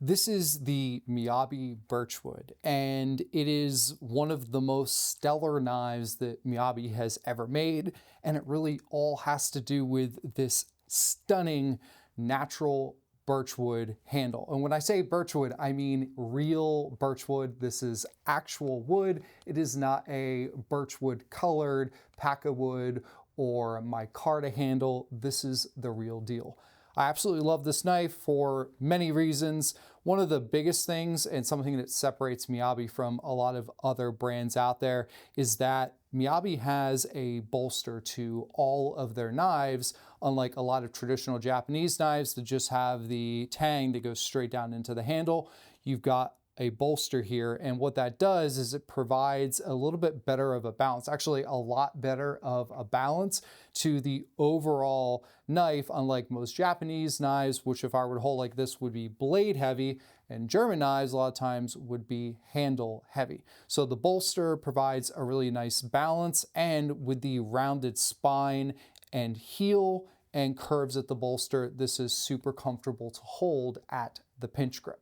This is the Miyabi Birchwood, and it is one of the most stellar knives that Miyabi has ever made, and it really all has to do with this stunning natural birchwood handle. And when I say birchwood, I mean real birchwood. This is actual wood. It is not a birchwood colored pack of wood or micarta handle. This is the real deal. I absolutely love this knife for many reasons. One of the biggest things, and something that separates Miyabi from a lot of other brands out there, is that Miyabi has a bolster to all of their knives, unlike a lot of traditional Japanese knives that just have the tang that goes straight down into the handle. You've got a bolster here, and what that does is it provides a little bit better of a balance, actually a lot better of a balance to the overall knife, unlike most Japanese knives, which if I were to hold like this would be blade heavy, and German knives a lot of times would be handle heavy. So the bolster provides a really nice balance, and with the rounded spine and heel and curves at the bolster, this is super comfortable to hold at the pinch grip.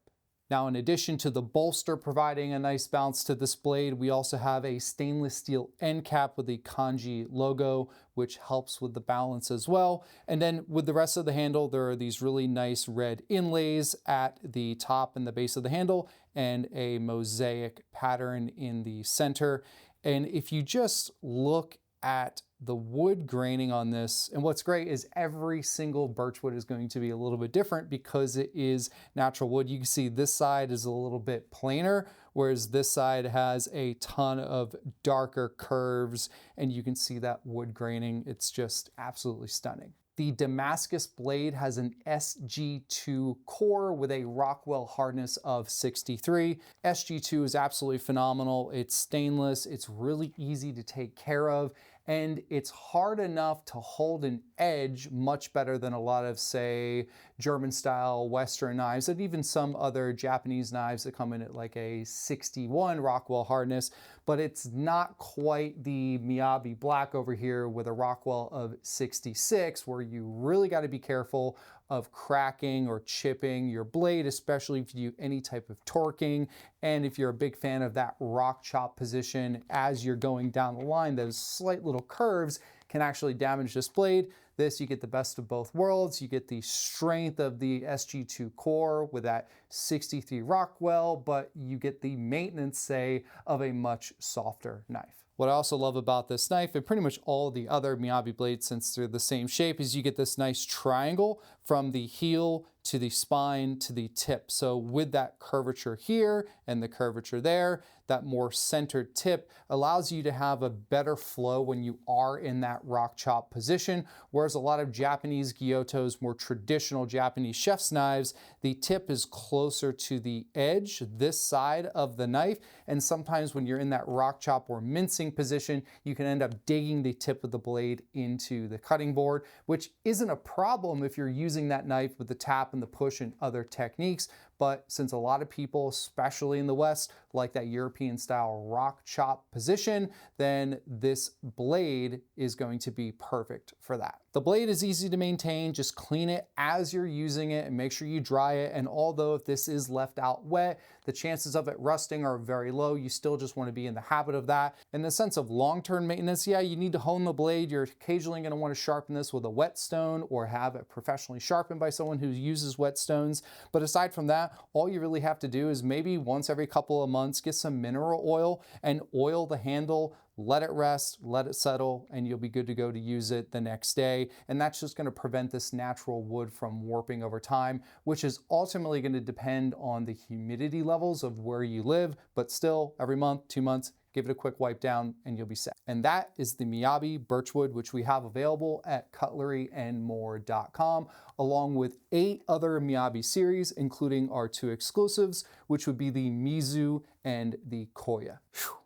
Now, in addition to the bolster providing a nice balance to this blade, we also have a stainless steel end cap with the kanji logo, which helps with the balance as well. And then with the rest of the handle, there are these really nice red inlays at the top and the base of the handle, and a mosaic pattern in the center. And if you just look at the wood graining on this, and what's great is every single birchwood is going to be a little bit different because it is natural wood. You can see this side is a little bit plainer, whereas this side has a ton of darker curves, and you can see that wood graining. It's just absolutely stunning. The Damascus blade has an SG2 core with a Rockwell hardness of 63. SG2 is absolutely phenomenal. It's stainless, it's really easy to take care of, and it's hard enough to hold an edge much better than a lot of, say, German style Western knives, and even some other Japanese knives that come in at like a 61 Rockwell hardness, but it's not quite the Miyabi black over here with a Rockwell of 66, where you really got to be careful of cracking or chipping your blade, especially if you do any type of torquing. And if you're a big fan of that rock chop position as you're going down the line, those slight little curves can actually damage this blade. This, you get the best of both worlds. You get the strength of the SG2 Core with that 63 Rockwell, but you get the maintenance, say, of a much softer knife. What I also love about this knife, and pretty much all the other Miyabi blades since they're the same shape, is you get this nice triangle from the heel to the spine to the tip. So with that curvature here and the curvature there, that more centered tip allows you to have a better flow when you are in that rock chop position. Whereas a lot of Japanese Gyutos, more traditional Japanese chef's knives, the tip is closer to the edge, this side of the knife. And sometimes when you're in that rock chop or mincing position, you can end up digging the tip of the blade into the cutting board, which isn't a problem if you're using that knife with the tap and the push and other techniques. But since a lot of people, especially in the West, like that European style rock chop position, then this blade is going to be perfect for that. The blade is easy to maintain. Just clean it as you're using it and make sure you dry it. And although if this is left out wet, the chances of it rusting are very low. You still just want to be in the habit of that. In the sense of long-term maintenance, yeah, you need to hone the blade. You're occasionally going to want to sharpen this with a whetstone or have it professionally sharpened by someone who uses whetstones. But aside from that, all you really have to do is maybe once every couple of months, get some mineral oil and oil the handle, let it rest, let it settle, and you'll be good to go to use it the next day. And that's just going to prevent this natural wood from warping over time, which is ultimately going to depend on the humidity levels of where you live. But still, every month, 2 months, give it a quick wipe down and you'll be set. And that is the Miyabi Birchwood, which we have available at cutleryandmore.com, along with 8 other Miyabi series, including our 2 exclusives, which would be the Mizu and the Koya. Whew.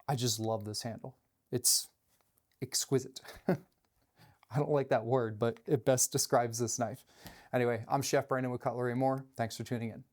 I just love this handle. It's exquisite. I don't like that word, but it best describes this knife. Anyway, I'm Chef Brandon with Cutlery and More. Thanks for tuning in.